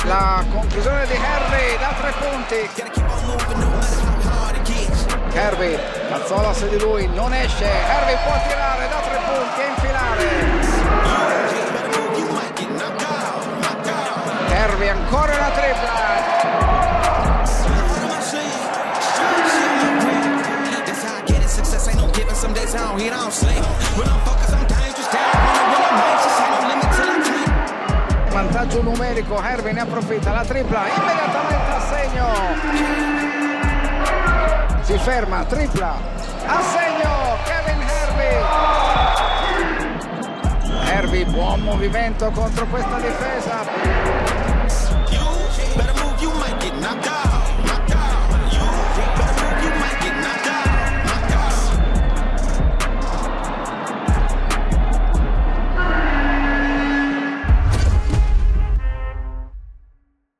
La conclusione di Hervey da 3 punti. Hervey, Mazzola su di lui, non esce. Hervey può tirare da 3 punti e infilare. Hervey ancora la tripla. Vantaggio numerico, Hervey ne approfitta, la tripla, immediatamente a segno. Si ferma, tripla, a segno, Kevin Hervey. Hervey, buon movimento contro questa difesa.